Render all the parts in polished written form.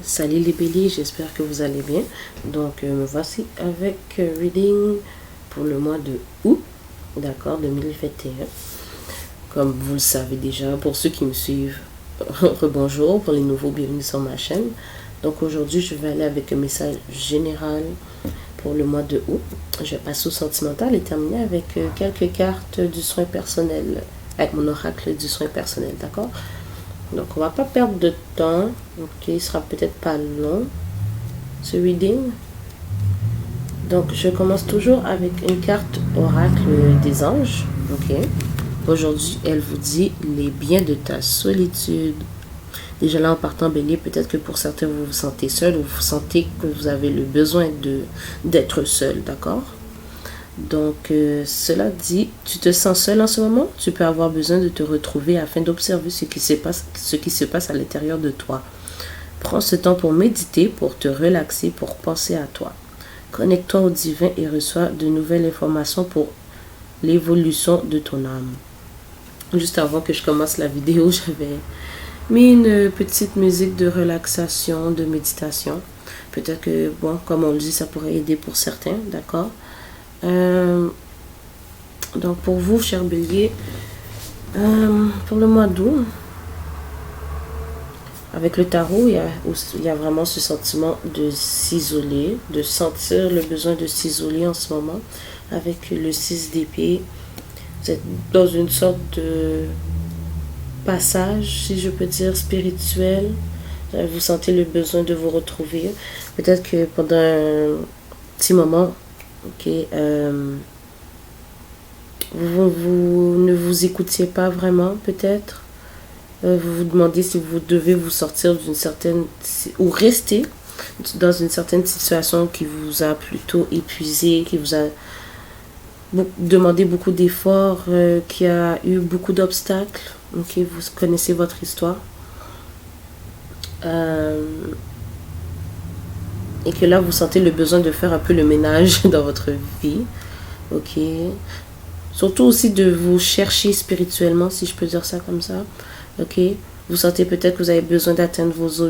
Salut les béliers, j'espère que vous allez bien. Donc me voici avec reading pour le mois de août, d'accord, 2021. Comme vous le savez déjà, pour ceux qui me suivent, rebonjour, pour les nouveaux, bienvenue sur ma chaîne. Donc aujourd'hui, je vais aller avec un message général pour le mois de août. Je vais passer au sentimental et terminer avec quelques cartes du soin personnel, avec mon oracle du soin personnel, d'accord? Donc, on va pas perdre de temps. Ok, il sera peut-être pas long, ce reading. Donc, je commence toujours avec une carte oracle des anges. Ok. Aujourd'hui, elle vous dit les biens de ta solitude. Déjà là, en partant bélier, peut-être que pour certains, vous vous sentez seul ou vous sentez que vous avez le besoin d'être seul, d'accord? Donc, cela dit, tu te sens seul en ce moment, tu peux avoir besoin de te retrouver afin d'observer ce qui se passe à l'intérieur de toi. Prends ce temps pour méditer, pour te relaxer, pour penser à toi. Connecte-toi au divin et reçois de nouvelles informations pour l'évolution de ton âme. Juste avant que je commence la vidéo, j'avais mis une petite musique de relaxation, de méditation. Peut-être que, bon, comme on le dit, ça pourrait aider pour certains, d'accord? Donc pour vous, chers béliers, pour le mois d'août, avec le tarot, il y a vraiment ce sentiment de s'isoler, de sentir le besoin de s'isoler en ce moment. Avec le 6 d'épée, vous êtes dans une sorte de passage, si je peux dire, spirituel. Vous sentez le besoin de vous retrouver. Peut-être que pendant un petit moment, ok, vous ne vous écoutiez pas vraiment, peut-être. Vous vous demandez si vous devez vous sortir d'une certaine... ou rester dans une certaine situation qui vous a plutôt épuisé, qui vous a demandé beaucoup d'efforts, qui a eu beaucoup d'obstacles. Ok, vous connaissez votre histoire. Et que là, vous sentez le besoin de faire un peu le ménage dans votre vie. Ok. Surtout aussi de vous chercher spirituellement, si je peux dire ça comme ça. Ok. Vous sentez peut-être que vous avez besoin d'atteindre vos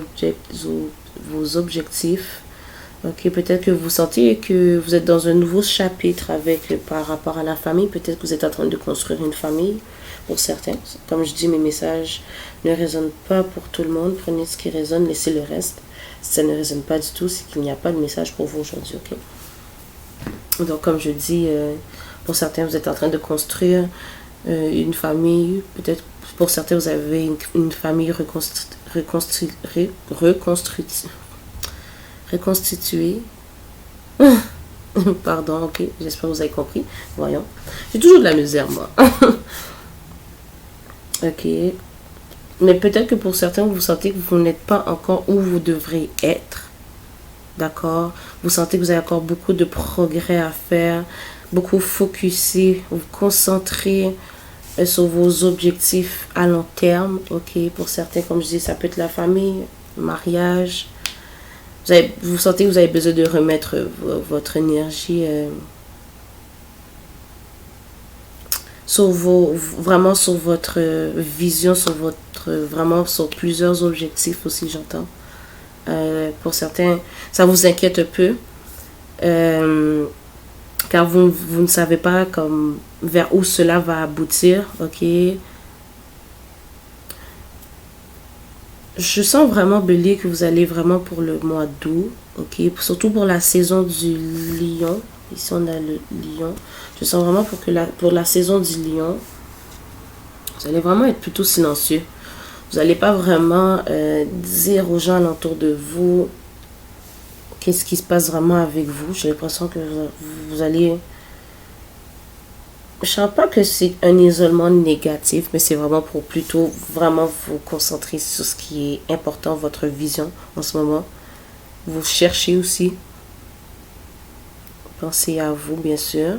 objectifs. Ok. Peut-être que vous sentez que vous êtes dans un nouveau chapitre par rapport à la famille. Peut-être que vous êtes en train de construire une famille pour certains. Comme je dis, mes messages ne résonnent pas pour tout le monde. Prenez ce qui résonne, laissez le reste. Si ça ne résonne pas du tout, c'est qu'il n'y a pas de message pour vous aujourd'hui. Ok. Donc, comme je dis, pour certains, vous êtes en train de construire une famille. Peut-être pour certains, vous avez une famille reconstituée. Pardon, ok. J'espère que vous avez compris. Voyons. J'ai toujours de la misère, moi. Ok. Mais peut-être que pour certains, vous sentez que vous n'êtes pas encore où vous devrez être. D'accord? Vous sentez que vous avez encore beaucoup de progrès à faire. Beaucoup focuser, vous concentrer sur vos objectifs à long terme. Ok? Pour certains, comme je dis, ça peut être la famille, le mariage. Vous sentez que vous avez besoin de remettre votre énergie vraiment sur votre vision, vraiment sur plusieurs objectifs aussi, j'entends. Pour certains, ça vous inquiète un peu, car vous ne savez pas vers où cela va aboutir, ok. Je sens vraiment, bélier, que vous allez vraiment pour le mois d'août, ok, surtout pour la saison du lion. Ici, on a le lion. Je sens vraiment pour la saison du lion, vous allez vraiment être plutôt silencieux. Vous n'allez pas vraiment dire aux gens alentour de vous qu'est-ce qui se passe vraiment avec vous. J'ai l'impression que vous allez... Je ne sens pas que c'est un isolement négatif, mais c'est vraiment pour plutôt vraiment vous concentrer sur ce qui est important, votre vision en ce moment. Vous cherchez aussi. Pensez à vous, bien sûr.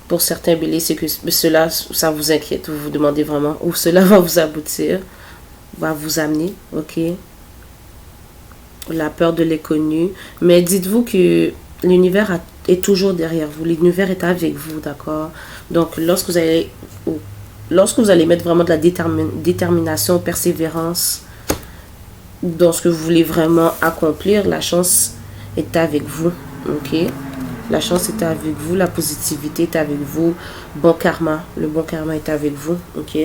Pour certains béliers, c'est que cela, ça vous inquiète. Vous vous demandez vraiment où cela va vous aboutir, va vous amener, ok. La peur de l'inconnu. Mais dites-vous que l'univers est toujours derrière vous. L'univers est avec vous, d'accord. Donc, lorsque vous allez mettre vraiment de la détermination, persévérance, dans ce que vous voulez vraiment accomplir, la chance est avec vous. Ok? La chance est avec vous, la positivité est avec vous, bon karma, le bon karma est avec vous. Ok?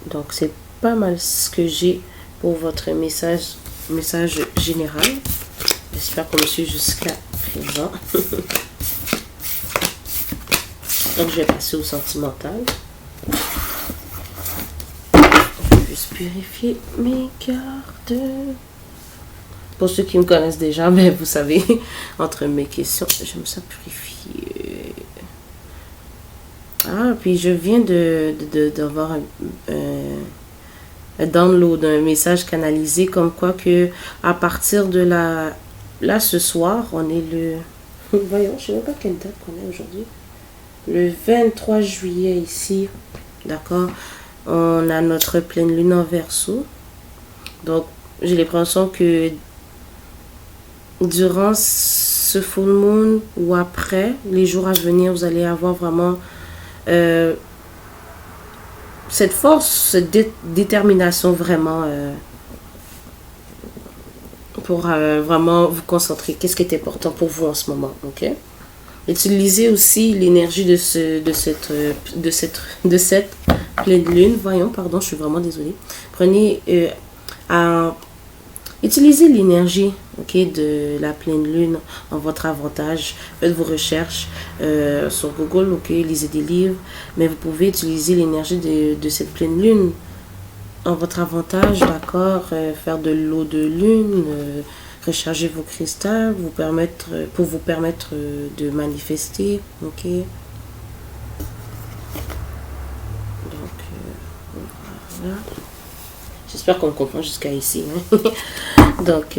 Donc c'est pas mal ce que j'ai pour votre message général. J'espère qu'on me suit jusqu'à présent. Donc je vais passer au sentimental. Je vais juste purifier mes cartes. Pour ceux qui me connaissent déjà, mais vous savez, entre mes questions, j'aime ça purifier. Ah, puis je viens d'avoir un download, un message canalisé comme quoi que à partir de là ce soir, on est le... Voyons, je ne sais même pas quelle date qu'on est aujourd'hui. Le 23 juillet ici, d'accord? On a notre pleine lune en Verseau. Donc, j'ai l'impression que durant ce full moon ou après, les jours à venir, vous allez avoir vraiment cette force, cette détermination vraiment pour vraiment vous concentrer. Qu'est-ce qui est important pour vous en ce moment, ok? Utilisez aussi l'énergie de cette pleine lune. Voyons, pardon, je suis vraiment désolée. Prenez utilisez l'énergie, ok, de la pleine lune en votre avantage. Faites vos recherches sur Google, ok, lisez des livres, mais vous pouvez utiliser l'énergie de cette pleine lune en votre avantage, d'accord. Faire de l'eau de lune, recharger vos cristals, pour vous permettre de manifester, ok. Donc voilà. J'espère qu'on me comprend jusqu'à ici. Hein. Donc,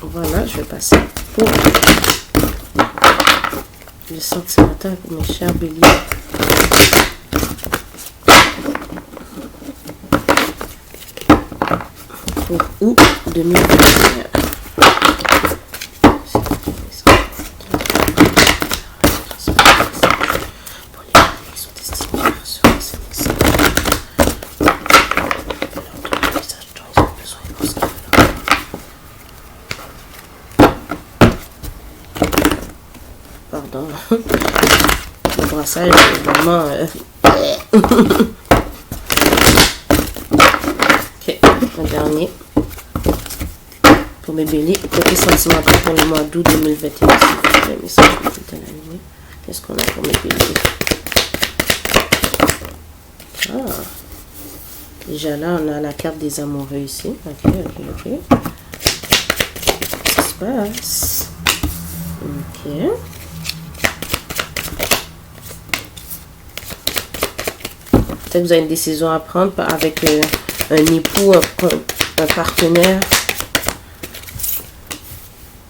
voilà, je vais passer pour le sentimental pour mes chers béliers. Pour août 2021. Pardon. Le brassage est vraiment... Ok, un dernier. Pour mes béliers, côté sentimental pour le mois d'août 2021. Le message de la nuit. Qu'est-ce qu'on a pour mes béliers? Ah. Déjà là, on a la carte des amoureux ici. Ok. Qu'est-ce qui se passe? Ok. Peut-être que vous avez une décision à prendre avec un époux, un partenaire.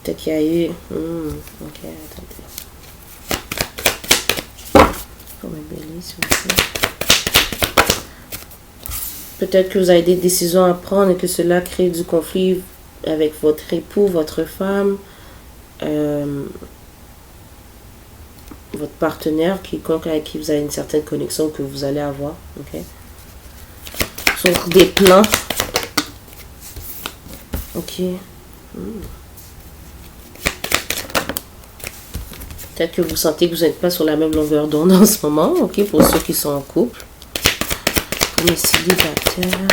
Peut-être qu'il y a eu... ok, attendez. Pour mes béliers, s'il vous plaît. Peut-être que vous avez des décisions à prendre et que cela crée du conflit avec votre époux, votre femme, votre partenaire, quiconque avec qui vous avez une certaine connexion que vous allez avoir. Ok. Sur des plans. Ok. Peut-être que vous sentez que vous n'êtes pas sur la même longueur d'onde en ce moment. Ok, pour ceux qui sont en couple. Pour les célibataires.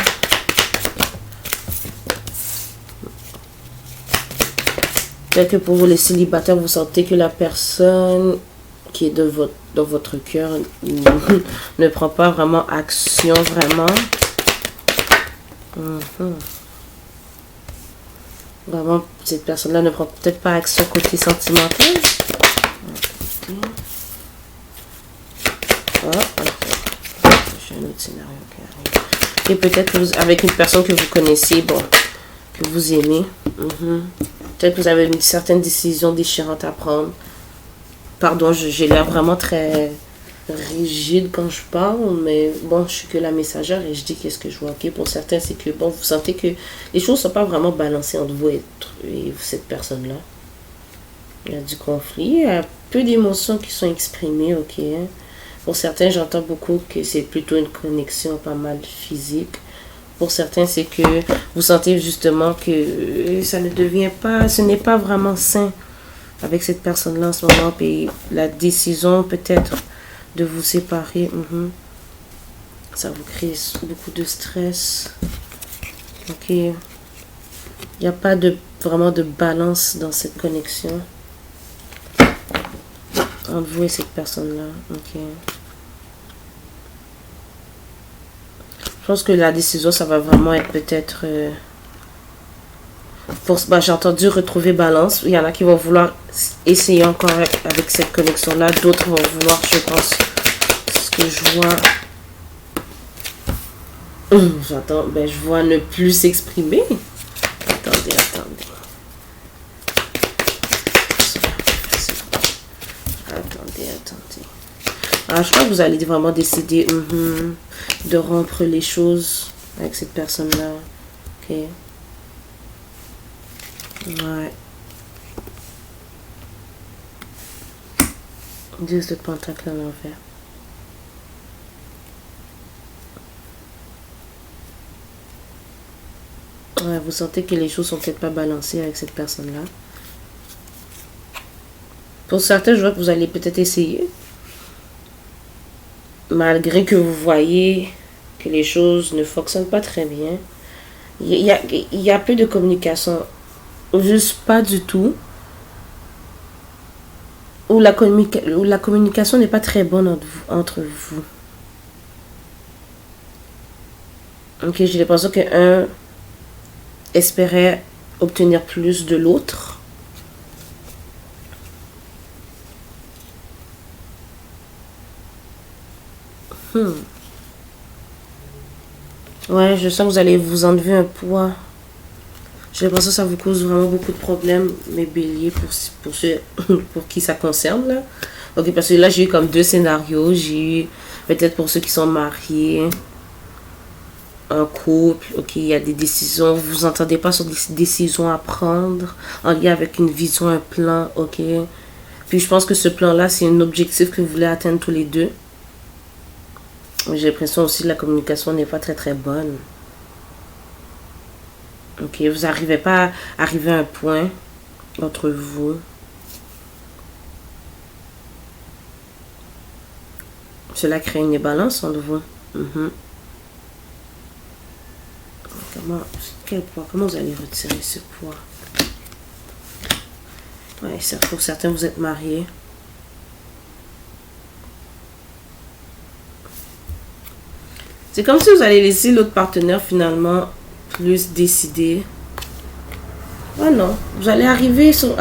Peut-être que pour vous les célibataires, vous sentez que la personne qui est dans votre cœur ne prend pas vraiment action, vraiment. Vraiment, cette personne-là ne prend peut-être pas action côté sentimental. J'ai un autre scénario qui arrive. Et peut-être que vous, avec une personne que vous connaissez, bon, que vous aimez. Peut-être que vous avez une certaine décision déchirante à prendre. Pardon, j'ai l'air vraiment très rigide quand je parle, mais bon, je suis que la messagère et je dis qu'est-ce que je vois. Ok, pour certains, c'est que bon, vous sentez que les choses ne sont pas vraiment balancées entre vous et cette personne-là. Il y a du conflit, il y a peu d'émotions qui sont exprimées, ok. Pour certains, j'entends beaucoup que c'est plutôt une connexion pas mal physique. pour certains, c'est que vous sentez justement que ça ne devient pas, ce n'est pas vraiment sain avec cette personne-là en ce moment. Puis la décision peut-être de vous séparer, ça vous crée beaucoup de stress. Ok. Il n'y a pas vraiment de balance dans cette connexion entre vous et cette personne-là. Ok. Je pense que la décision, ça va vraiment être peut-être... j'ai entendu retrouver balance. Il y en a qui vont vouloir essayer encore avec cette connexion-là. D'autres vont vouloir, je pense, ce que je vois... je vois ne plus s'exprimer. Attendez. Je crois que vous allez vraiment décider de rompre les choses avec cette personne-là. Ok. Ouais. 10 de pentacle à l'envers. Ouais, vous sentez que les choses sont peut-être pas balancées avec cette personne-là. Pour certains, je vois que vous allez peut-être essayer. Malgré que vous voyez que les choses ne fonctionnent pas très bien. Il y a plus de communication. Juste pas du tout. Ou la communication n'est pas très bonne entre vous. Ok, j'ai l'impression qu'un espérait obtenir plus de l'autre. Ouais, je sens que vous allez vous enlever un poids. J'ai l'impression que ça vous cause vraiment beaucoup de problèmes, mes béliers, pour ceux pour qui ça concerne. Là. Ok, parce que là, j'ai eu comme 2 scénarios. J'ai eu peut-être pour ceux qui sont mariés, un couple, ok, il y a des décisions, vous vous entendez pas sur des décisions à prendre, en lien avec une vision, un plan, ok. Puis je pense que ce plan-là, c'est un objectif que vous voulez atteindre tous les deux. J'ai l'impression aussi que la communication n'est pas très très bonne. Ok, vous n'arrivez pas à arriver à un point entre vous. Cela crée une imbalance entre vous. Quel poids? Comment vous allez retirer ce poids? Ouais, pour certains, vous êtes mariés. C'est comme si vous allez laisser l'autre partenaire finalement plus décider. Oh non, vous allez arriver sur...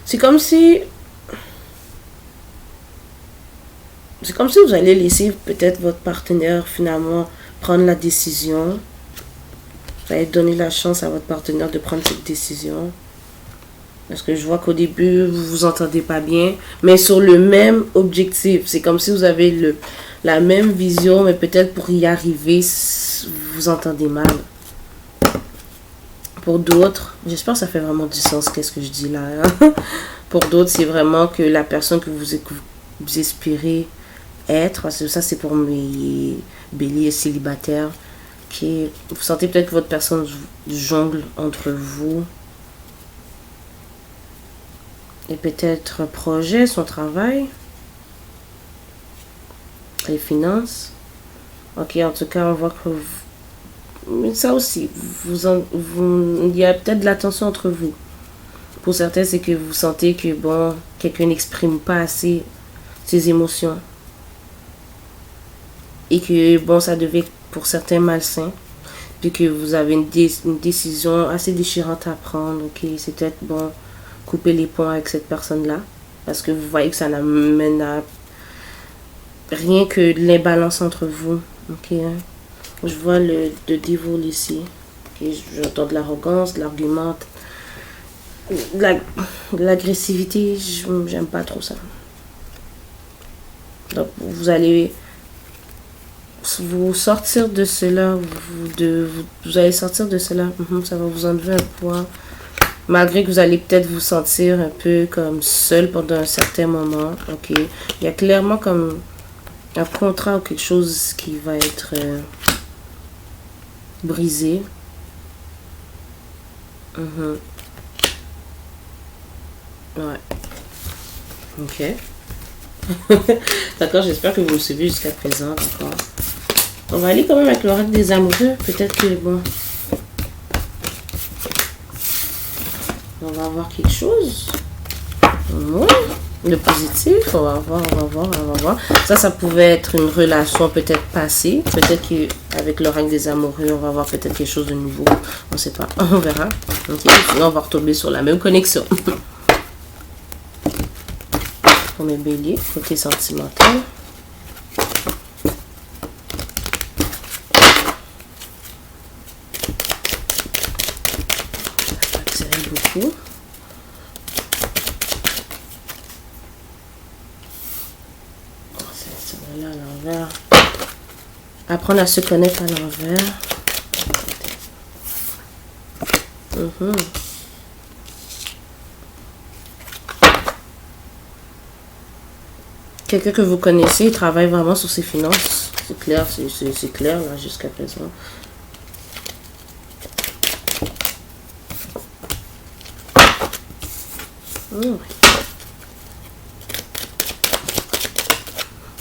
C'est comme si... C'est comme si vous allez laisser peut-être votre partenaire finalement prendre la décision. Vous allez donner la chance à votre partenaire de prendre cette décision. Parce que je vois qu'au début, vous vous entendez pas bien. Mais sur le même objectif. C'est comme si vous avez la même vision. Mais peut-être pour y arriver, vous vous entendez mal. Pour d'autres, j'espère que ça fait vraiment du sens. Qu'est-ce que je dis là. Pour d'autres, c'est vraiment que la personne que vous espérez être. Parce que ça, c'est pour mes béliers célibataires. Vous sentez peut-être que votre personne jongle entre vous. Et peut-être un projet, son travail, les finances. Ok, en tout cas, on voit que mais ça aussi, il y a peut-être de la tension entre vous. Pour certains, c'est que vous sentez que, bon, quelqu'un n'exprime pas assez ses émotions. Et que, bon, ça devait, pour certains, malsain. Puis que vous avez une décision assez déchirante à prendre. Ok, c'est peut-être, bon... couper les ponts avec cette personne-là. Parce que vous voyez que ça n'amène à rien que de l'imbalance entre vous. Ok. Je vois le devil ici. Okay. J'entends de l'arrogance, de l'argument, de l'agressivité. J'aime pas trop ça. Donc vous allez vous sortir de cela. Vous allez sortir de cela. Ça va vous enlever un poids. Malgré que vous allez peut-être vous sentir un peu comme seul pendant un certain moment. Ok. Il y a clairement comme un contrat ou quelque chose qui va être brisé. Ouais. Ok. D'accord, j'espère que vous me suivez jusqu'à présent. D'accord. On va aller quand même avec l'oracle des amoureux. Peut-être que, bon... On va avoir quelque chose. Ouais. Le positif, on va voir. Ça pouvait être une relation peut-être passée. Peut-être qu'avec l'oracle des amoureux, on va avoir peut-être quelque chose de nouveau. On ne sait pas, on verra. Ok, sinon on va retomber sur la même connexion. Pour mes béliers, côté sentimental. Ça va tirer beaucoup. Là à l'envers. Apprendre à se connaître à l'envers. Quelqu'un que vous connaissez, il travaille vraiment sur ses finances. C'est clair, c'est clair là jusqu'à présent.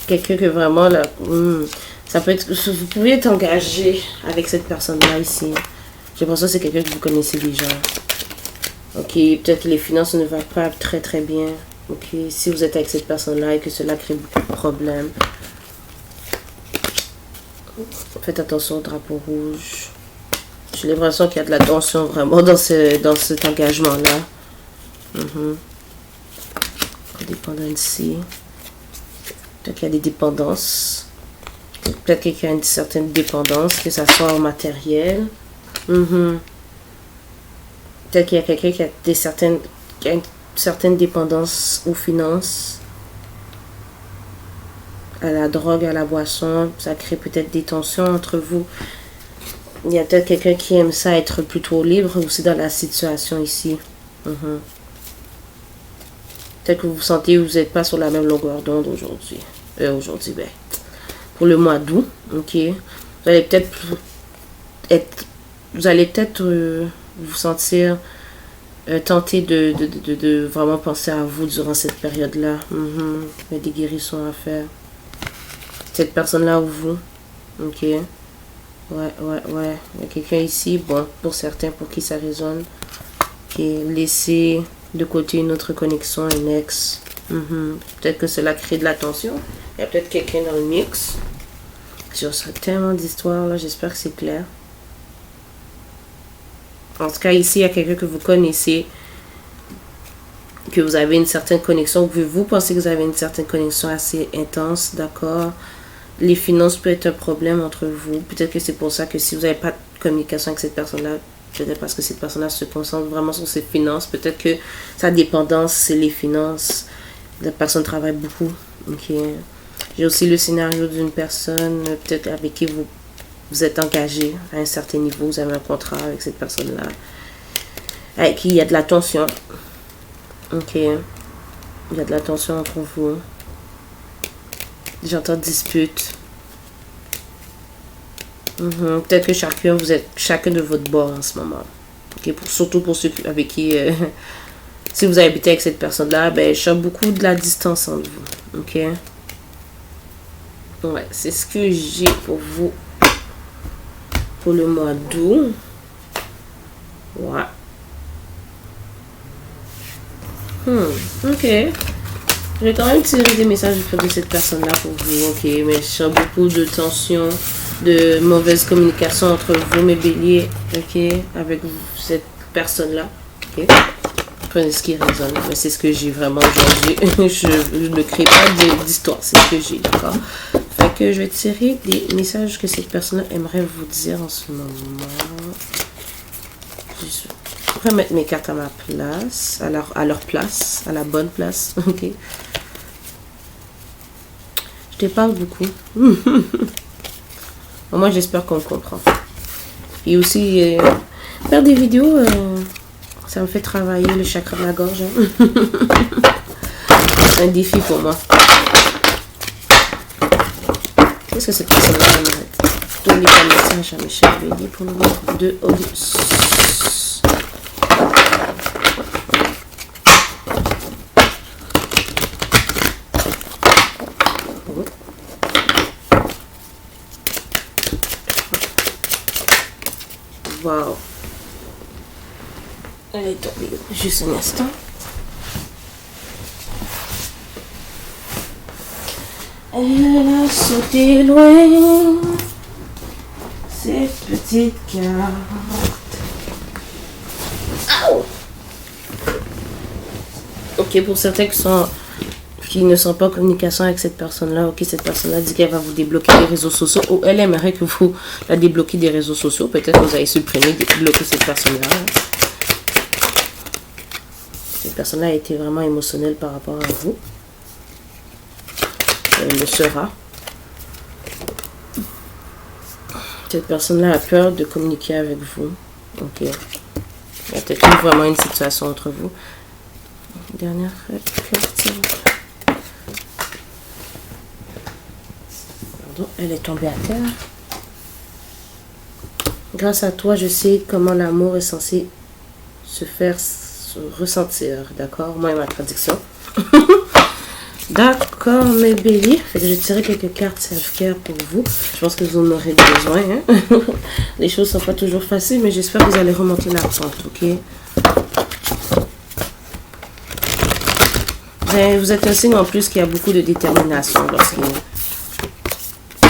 Quelqu'un que vraiment là, ça peut être, vous pouvez être engagé avec cette personne-là ici. J'ai l'impression que c'est quelqu'un que vous connaissez déjà. Ok, peut-être que les finances ne vont pas très très bien. Ok, si vous êtes avec cette personne-là et que cela crée beaucoup de problèmes, faites attention au drapeau rouge. J'ai l'impression qu'il y a de la tension vraiment dans cet engagement-là. Dépendant ici. Peut-être qu'il y a des dépendances. Peut-être qu'il y a une certaine dépendance, que ce soit au matériel. Peut-être qu'il y a quelqu'un qui a une certaine dépendance aux finances, à la drogue, à la boisson. Ça crée peut-être des tensions entre vous. Il y a peut-être quelqu'un qui aime ça être plutôt libre aussi dans la situation ici. Peut-être que vous sentez que vous n'êtes pas sur la même longueur d'onde aujourd'hui. Pour le mois d'août, ok. Vous allez peut-être vous sentir tenté de vraiment penser à vous durant cette période-là. Il y a des guérissons à faire. Cette personne-là ou vous, ok. Ouais. Il y a quelqu'un ici, bon, pour certains, pour qui ça résonne, qui est laissé de côté une autre connexion, un ex. Peut-être que cela crée de la tension. Il y a peut-être quelqu'un dans le mix. Je reçois tellement d'histoires là, j'espère que c'est clair. En tout cas, ici, il y a quelqu'un que vous connaissez, que vous avez une certaine connexion, que vous pensez que vous avez une certaine connexion assez intense, d'accord. Les finances peuvent être un problème entre vous. Peut-être que c'est pour ça que si vous n'avez pas de communication avec cette personne-là, peut-être parce que cette personne-là se concentre vraiment sur ses finances. Peut-être que sa dépendance, c'est les finances. La personne travaille beaucoup. Ok. J'ai aussi le scénario d'une personne, peut-être avec qui vous êtes engagé à un certain niveau. Vous avez un contrat avec cette personne-là. Avec qui il y a de la tension. Ok. Il y a de la tension entre vous. J'entends dispute. Peut-être que chacun, vous êtes chacun de votre bord en ce moment. Okay? Surtout pour ceux avec qui... si vous habitez avec cette personne-là, ben, je sens beaucoup de la distance entre vous. Ok? Ouais, c'est ce que j'ai pour vous pour le mois d'août. Ouais. Ok. Je vais quand même tirer des messages de cette personne-là pour vous. Ok, mais je sens beaucoup de tension, de mauvaise communication entre vous, mes béliers. Ok, avec cette personne-là. Ok. Prenez ce qui résonne. Mais c'est ce que j'ai vraiment aujourd'hui. je ne crée pas d'histoire. C'est ce que j'ai, d'accord? Fait que je vais tirer des messages que cette personne-là aimerait vous dire en ce moment. Je vais mettre mes cartes à ma place, à leur place, à la bonne place. Ok. Je te parle beaucoup. Moi, j'espère qu'on me comprend. Et aussi, faire des vidéos Ça me fait travailler le chakra de la gorge. Hein. C'est un défi pour moi. Qu'est-ce que cette personne-là aimerait? Donnez un message à mes chers béliers pour le mois de August. Wow. Elle est tombée. Juste un instant. Elle a sauté loin. Cette petite carte. Ow! Ok, pour certains qui ne sont pas en communication avec cette personne-là, ok, cette personne-là dit qu'elle va vous débloquer des réseaux sociaux ou elle aimerait que vous la débloquiez des réseaux sociaux. Peut-être que vous allez supprimer, débloquer cette personne-là. Cette personne-là a été vraiment émotionnelle par rapport à vous. Elle le sera. Cette personne-là a peur de communiquer avec vous. Ok. Il y a peut-être vraiment une situation entre vous. Dernière carte. Pardon, elle est tombée à terre. Grâce à toi, je sais comment l'amour est censé se faire ressentir. D'accord? Moi et ma traduction. D'accord, mes béliers. Je vais tirer quelques cartes self-care pour vous. Je pense que vous en aurez besoin. Hein? Les choses ne sont pas toujours faciles, mais j'espère que vous allez remonter la pente, ok? Vous êtes un signe en plus qui a beaucoup de détermination. Lorsque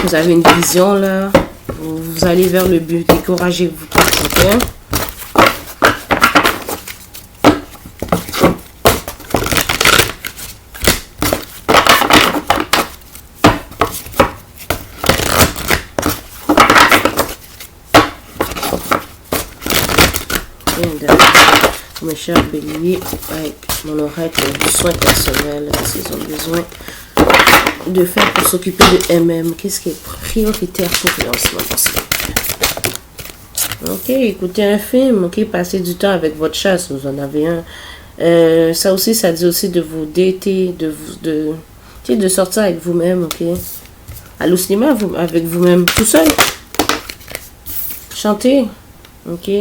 vous avez une vision, là. Vous allez vers le but. Découragez-vous pas, ok? Mes chers béliers, avec mon oracle de soins personnels, qu'est-ce qu'ils ont besoin de faire pour s'occuper de eux-mêmes? Qu'est-ce qui est prioritaire pour eux en ce moment? Ok, écoutez un film, ok, passez du temps avec votre chat si vous en avez un. Ça aussi, ça dit aussi de vous dater, de sortir avec vous-même, ok. Aller au cinéma avec vous-même, tout seul. Chanter, ok.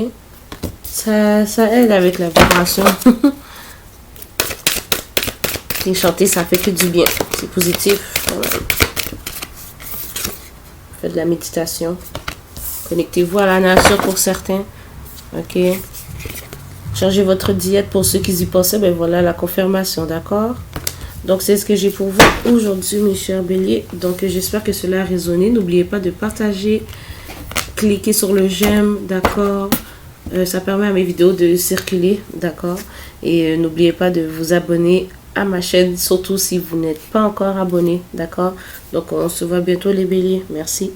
Ça aide avec la vibration. Et chanter, ça fait que du bien. C'est positif. Faites de la méditation. Connectez-vous à la nature pour certains. Ok. Changez votre diète pour ceux qui y pensaient. Ben voilà la confirmation, d'accord? Donc c'est ce que j'ai pour vous aujourd'hui, mes chers béliers. Donc j'espère que cela a résonné. N'oubliez pas de partager. Cliquez sur le j'aime, d'accord? Ça permet à mes vidéos de circuler, d'accord? Et n'oubliez pas de vous abonner à ma chaîne, surtout si vous n'êtes pas encore abonné, d'accord? Donc on se voit bientôt les béliers. Merci.